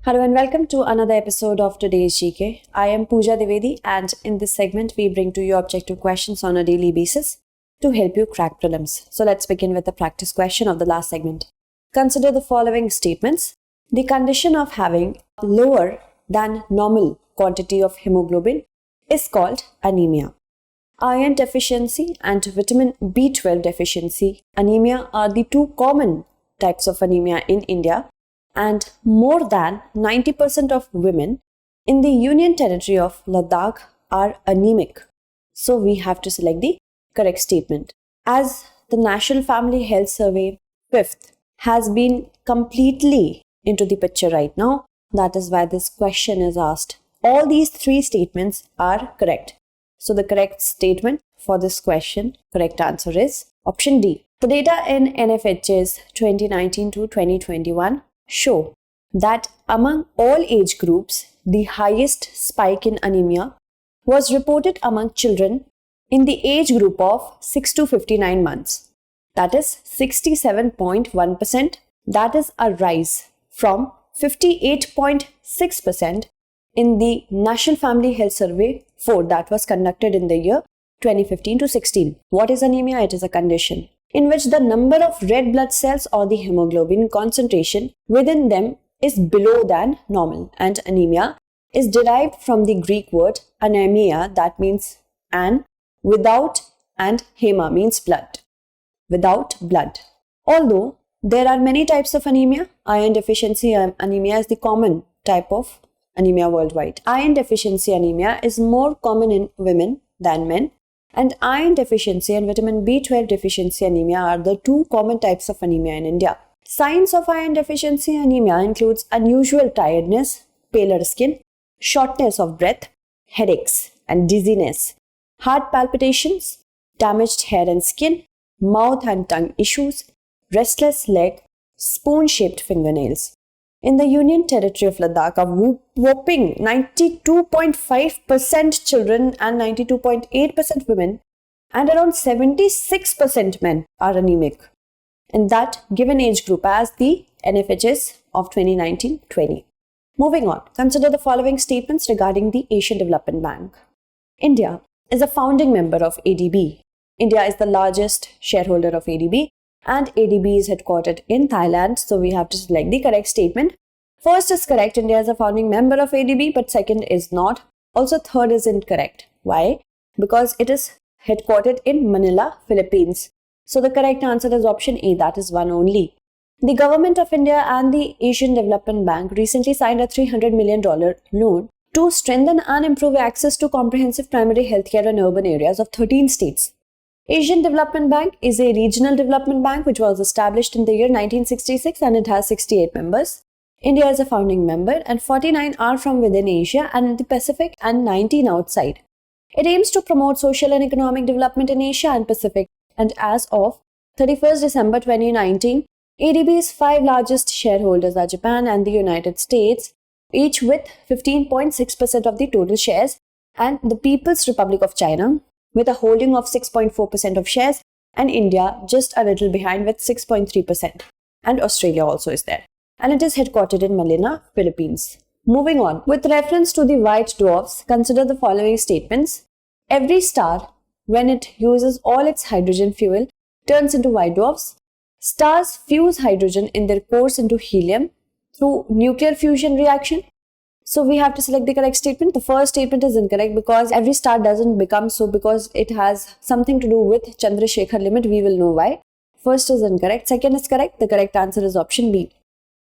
Hello and welcome to another episode of today's GK. I am Pooja Divedi and in this segment we bring to you objective questions on a daily basis to help you crack prelims. So let's begin with the practice question of the last segment. Consider the following statements. The condition of having lower than normal quantity of hemoglobin is called anemia. Iron deficiency and vitamin B12 deficiency anemia are the two common types of anemia in India, and more than 90% of women in the Union Territory of Ladakh are anemic. So we have to select the correct statement. As the National Family Health Survey 5th has been completely into the picture right now, that is why this question is asked. All these three statements are correct. So the correct statement for this question, correct answer is option D. The data in NFHS 2019 to 2021 show that among all age groups, the highest spike in anemia was reported among children in the age group of 6 to 59 months. That is 67.1%. That is a rise from 58.6% in the National Family Health Survey 4 that was conducted in the year 2015 to 16. What is anemia? It is a condition in which the number of red blood cells or the hemoglobin concentration within them is below than normal, and anemia is derived from the Greek word anemia, that means an, without, and hema means blood, without blood. Although there are many types of anemia, iron deficiency anemia is the common type of anemia worldwide. Iron deficiency anemia is more common in women than men, and iron deficiency and vitamin B12 deficiency anemia are the two common types of anemia in India. Signs of iron deficiency anemia includes unusual tiredness, paler skin, shortness of breath, headaches and dizziness, heart palpitations, damaged hair and skin, mouth and tongue issues, restless leg, spoon-shaped fingernails. In the Union Territory of Ladakh, a whopping 92.5% children and 92.8% women and around 76% men are anemic in that given age group as the NFHS of 2019-20. Moving on, consider the following statements regarding the Asian Development Bank. India is a founding member of ADB. India is the largest shareholder of ADB. And ADB is headquartered in Thailand, so we have to select the correct statement. First is correct, India is a founding member of ADB, but second is not. Also third is incorrect. Why? Because it is headquartered in Manila, Philippines. So the correct answer is option A, that is one only. The Government of India and the Asian Development Bank recently signed a $300 million loan to strengthen and improve access to comprehensive primary healthcare in urban areas of 13 states. Asian Development Bank is a regional development bank which was established in the year 1966 and it has 68 members. India is a founding member and 49 are from within Asia and the Pacific and 19 outside. It aims to promote social and economic development in Asia and Pacific, and as of 31st December 2019, ADB's 5 largest shareholders are Japan and the United States, each with 15.6% of the total shares, and the People's Republic of China with a holding of 6.4% of shares, and India just a little behind with 6.3%. And Australia also is there. And it is headquartered in Manila, Philippines. Moving on, with reference to the white dwarfs, consider the following statements. Every star, when it uses all its hydrogen fuel, turns into white dwarfs. Stars fuse hydrogen in their cores into helium through nuclear fusion reaction. So we have to select the correct statement. The first statement is incorrect because every star doesn't become so because it has something to do with Chandrasekhar limit. We will know why. First is incorrect. Second is correct. The correct answer is option B.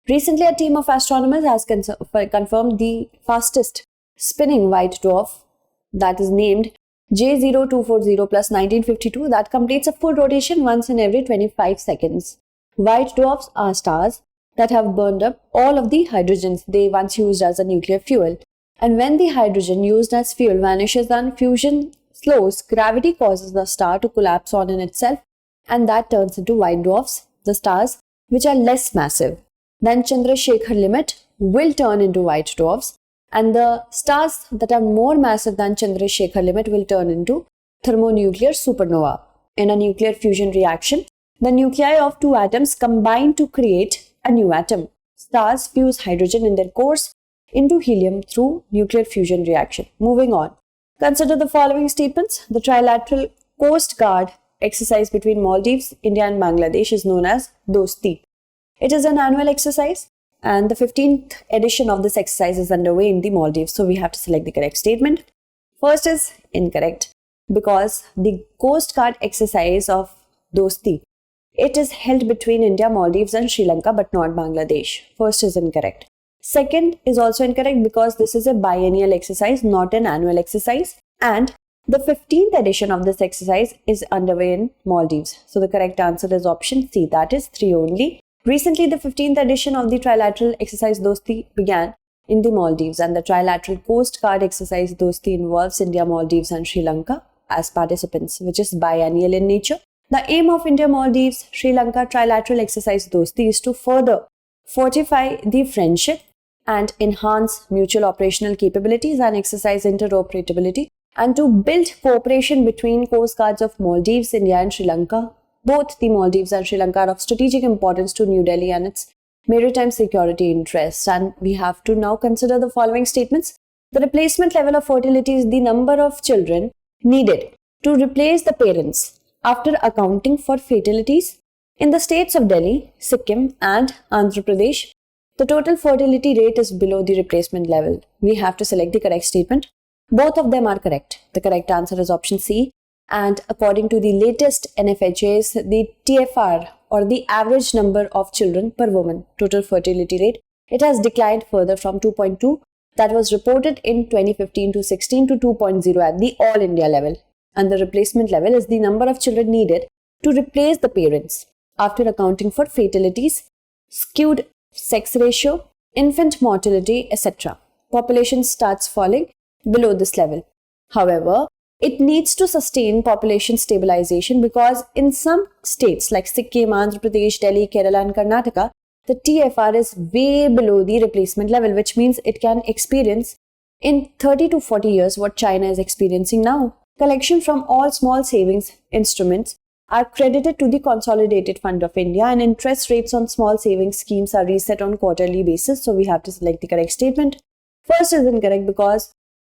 Recently, a team of astronomers has confirmed the fastest spinning white dwarf that is named J0240 plus 1952 that completes a full rotation once in every 25 seconds. White dwarfs are stars that have burned up all of the hydrogens they once used as a nuclear fuel. And when the hydrogen used as fuel vanishes and fusion slows, gravity causes the star to collapse on in itself, and that turns into white dwarfs. The stars which are less massive than Chandrasekhar limit will turn into white dwarfs, and the stars that are more massive than Chandrasekhar limit will turn into thermonuclear supernova. In a nuclear fusion reaction, the nuclei of two atoms combine to create a new atom. stars fuse hydrogen in their cores into helium through nuclear fusion reaction. Moving on. Consider the following statements. The trilateral Coast Guard exercise between Maldives, India and Bangladesh is known as Dosti. It is an annual exercise and the 15th edition of this exercise is underway in the Maldives. So we have to select the correct statement. First is incorrect because the Coast Guard exercise of Dosti, it is held between India, Maldives and Sri Lanka but not Bangladesh. First is incorrect. Second is also incorrect because this is a biennial exercise, not an annual exercise, and the 15th edition of this exercise is underway in Maldives. So the correct answer is option C, that is 3 only. Recently, the 15th edition of the trilateral exercise Dosti began in the Maldives, and the trilateral Coast Guard exercise Dosti involves India, Maldives and Sri Lanka as participants, which is biennial in nature. The aim of India, Maldives, Sri Lanka trilateral exercise Dosti is to further fortify the friendship and enhance mutual operational capabilities and exercise interoperability, and to build cooperation between Coast Guards of Maldives, India and Sri Lanka. Both the Maldives and Sri Lanka are of strategic importance to New Delhi and its maritime security interests. And we have to now consider the following statements. The replacement level of fertility is the number of children needed to replace the parents after accounting for fatalities in the states of Delhi, Sikkim and Andhra Pradesh. The total fertility rate is below the replacement level. We have to select the correct statement. Both of them are correct. The correct answer is option C. And according to the latest NFHS, the TFR or the average number of children per woman, total fertility rate, it has declined further from 2.2 that was reported in 2015-16 to 2.0 at the all India level. And the replacement level is the number of children needed to replace the parents after accounting for fatalities, skewed sex ratio, infant mortality, etc. Population starts falling below this level. However, it needs to sustain population stabilization because in some states like Sikkim, Andhra Pradesh, Delhi, Kerala and Karnataka, the TFR is way below the replacement level, which means it can experience in 30 to 40 years what China is experiencing now. Collection from all small savings instruments are credited to the Consolidated Fund of India, and interest rates on small savings schemes are reset on quarterly basis. So we have to select the correct statement. First is incorrect because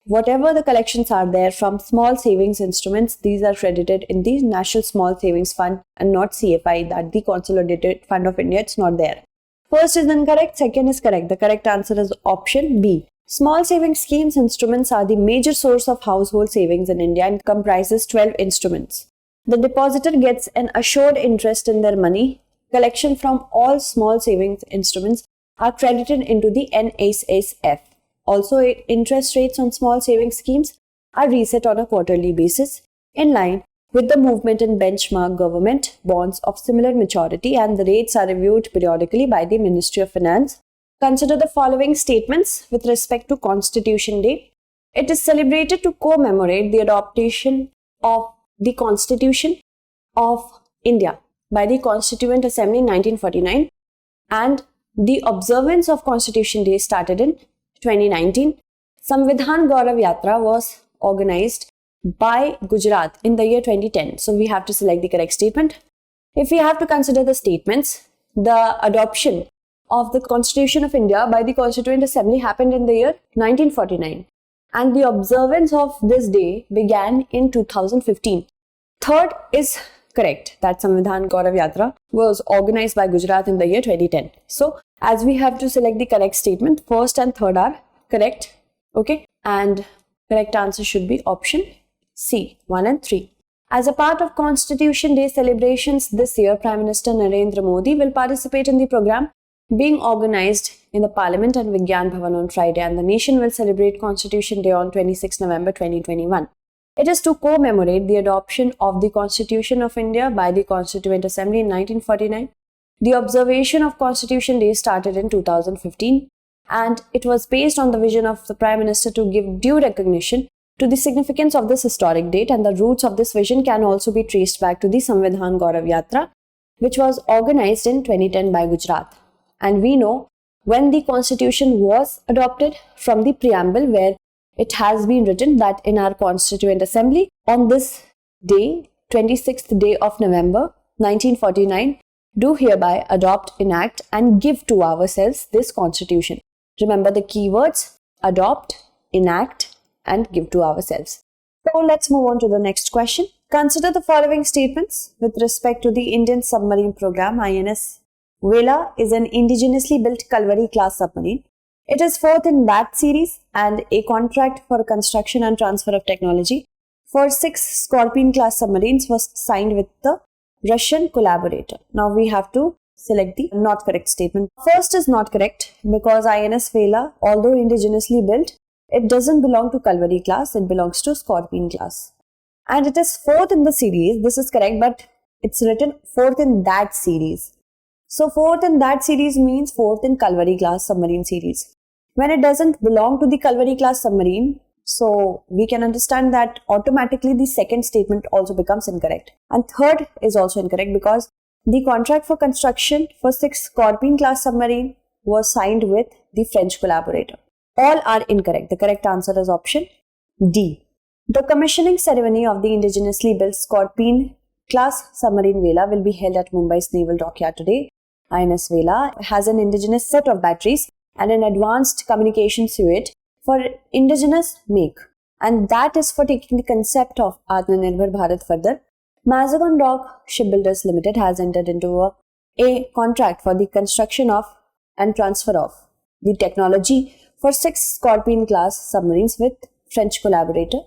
whatever the collections are there from small savings instruments, these are credited in the National Small Savings Fund and not CFI, that the Consolidated Fund of India, it's not there. First is incorrect, second is correct. The correct answer is option B. Small savings schemes instruments are the major source of household savings in India and comprises 12 instruments. The depositor gets an assured interest in their money. Collection from all small savings instruments are credited into the NFHS. Also, interest rates on small savings schemes are reset on a quarterly basis in line with the movement in benchmark government bonds of similar maturity, and the rates are reviewed periodically by the Ministry of Finance. Consider the following statements with respect to Constitution Day. It is celebrated to commemorate the adoption of the Constitution of India by the Constituent Assembly in 1949, and the observance of Constitution Day started in 2019. Samvidhan Gaurav Yatra was organized by Gujarat in the year 2010. So we have to select the correct statement. If we have to consider the statements, the adoption of the Constitution of India by the Constituent Assembly happened in the year 1949. And the observance of this day began in 2015. Third is correct, that Samvidhan Gaurav Yatra was organized by Gujarat in the year 2010. So, as we have to select the correct statement, first and third are correct. Okay, and correct answer should be option C, 1 and 3. As a part of Constitution Day celebrations this year, Prime Minister Narendra Modi will participate in the program being organized in the Parliament and Vigyan Bhavan on Friday, and the nation will celebrate Constitution Day on 26 November 2021. It is to commemorate the adoption of the Constitution of India by the Constituent Assembly in 1949. The observation of Constitution Day started in 2015, and it was based on the vision of the Prime Minister to give due recognition to the significance of this historic date, and the roots of this vision can also be traced back to the Samvidhan Gaurav Yatra, which was organized in 2010 by Gujarat. And we know when the Constitution was adopted from the preamble, where it has been written that in our Constituent Assembly on this day, 26th day of November 1949, do hereby adopt, enact, and give to ourselves this constitution. Remember the keywords: adopt, enact, and give to ourselves. So let's move on to the next question. Consider the following statements with respect to the Indian submarine program. INS Vela is an indigenously built Kalvari class submarine. It is fourth in that series, and a contract for construction and transfer of technology for 6 Scorpion class submarines was signed with the Russian collaborator. Now we have to select the not correct statement. First is not correct because INS Vela, although indigenously built, it doesn't belong to Kalvari class, it belongs to Scorpion class. And it is fourth in the series. This is correct, but it's written fourth in that series. So fourth in that series means fourth in Kalvari class submarine series. When it doesn't belong to the Kalvari class submarine, so we can understand that automatically the second statement also becomes incorrect. And third is also incorrect because the contract for construction for 6 Scorpion class submarine was signed with the French collaborator. All are incorrect. The correct answer is option D. The commissioning ceremony of the indigenously built Scorpion class submarine Vela will be held at Mumbai's Naval Dockyard today. INS Vela has an indigenous set of batteries and an advanced communication suite for indigenous make, and that is for taking the concept of Atmanirbhar Bharat further. Mazagon Dock Shipbuilders Limited has entered into a contract for the construction of and transfer of the technology for 6 Scorpion class submarines with French collaborator,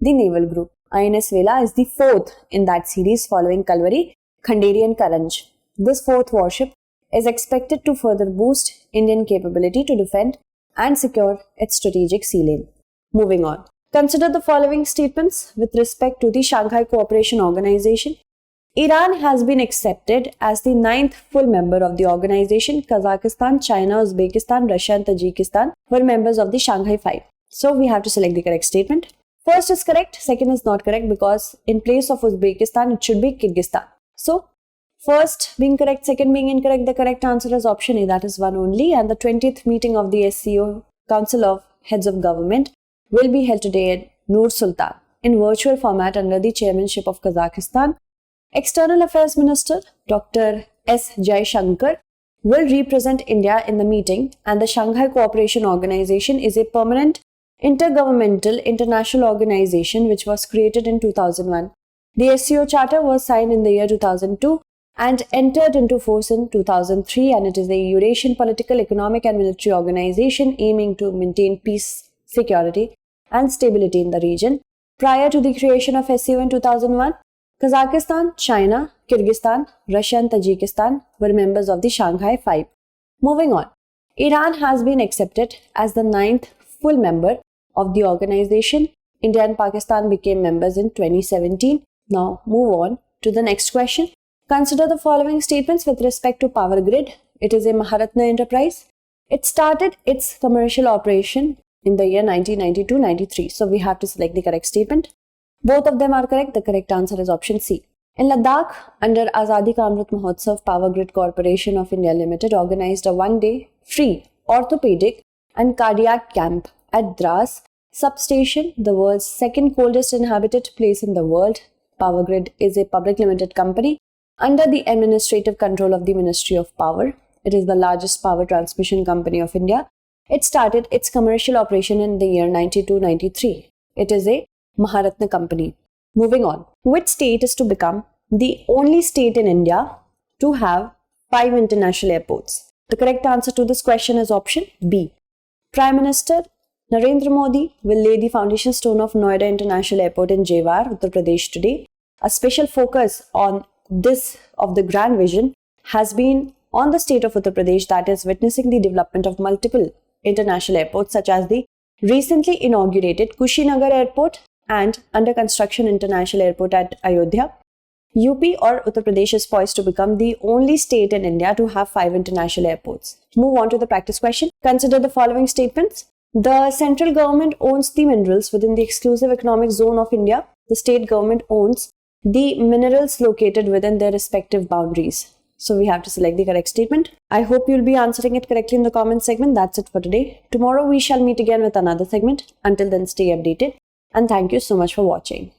the Naval Group. INS Vela is the fourth in that series following Kalvari, Khanderi and Karanj. This fourth warship is expected to further boost Indian capability to defend and secure its strategic sea lane. Moving on. Consider the following statements with respect to the Shanghai Cooperation Organization. Iran has been accepted as the 9th full member of the organization. Kazakhstan, China, Uzbekistan, Russia and Tajikistan were members of the Shanghai 5. So we have to select the correct statement. First is correct, second is not correct because in place of Uzbekistan it should be Kyrgyzstan. So first being correct, second being incorrect, the correct answer is option A, that is one only. And the 20th meeting of the SCO, Council of Heads of Government, will be held today at Nur-Sultan in virtual format under the chairmanship of Kazakhstan. External Affairs Minister Dr. S. Jaishankar will represent India in the meeting, and the Shanghai Cooperation Organization is a permanent intergovernmental international organization which was created in 2001. The SCO Charter was signed in the year 2002 and entered into force in 2003, and it is a Eurasian political, economic and military organization aiming to maintain peace, security and stability in the region. Prior to the creation of SCO in 2001, Kazakhstan, China, Kyrgyzstan, Russia and Tajikistan were members of the Shanghai 5. Moving on. Iran has been accepted as the 9th full member of the organization. India and Pakistan became members in 2017. Now move on to the next question. Consider the following statements with respect to Powergrid. It is a Maharatna enterprise. It started its commercial operation in the year 1992-93. So we have to select the correct statement. Both of them are correct. The correct answer is option C. In Ladakh, under Azadi Ka Amrit Mahotsav, Powergrid Corporation of India Limited organized a one-day free orthopedic and cardiac camp at Dras substation, the world's second coldest inhabited place in the world. Powergrid is a public limited company under the administrative control of the Ministry of Power. It is the largest power transmission company of India. It started its commercial operation in the year 92-93. It is a Maharatna company. Moving on. Which state is to become the only state in India to have 5 international airports? The correct answer to this question is option B. Prime Minister Narendra Modi will lay the foundation stone of Noida International Airport in Jewar, Uttar Pradesh today. A special focus on this of the grand vision has been on the state of Uttar Pradesh, that is witnessing the development of multiple international airports such as the recently inaugurated Kushinagar Airport and under construction International Airport at Ayodhya. UP or Uttar Pradesh is poised to become the only state in India to have 5 international airports. Move on to the practice question. Consider the following statements. The central government owns the minerals within the exclusive economic zone of India. The state government owns the minerals located within their respective boundaries. So we have to select the correct statement. I hope you'll be answering it correctly in the comment segment. That's it for today. Tomorrow we shall meet again with another segment. Until then, stay updated. And thank you so much for watching.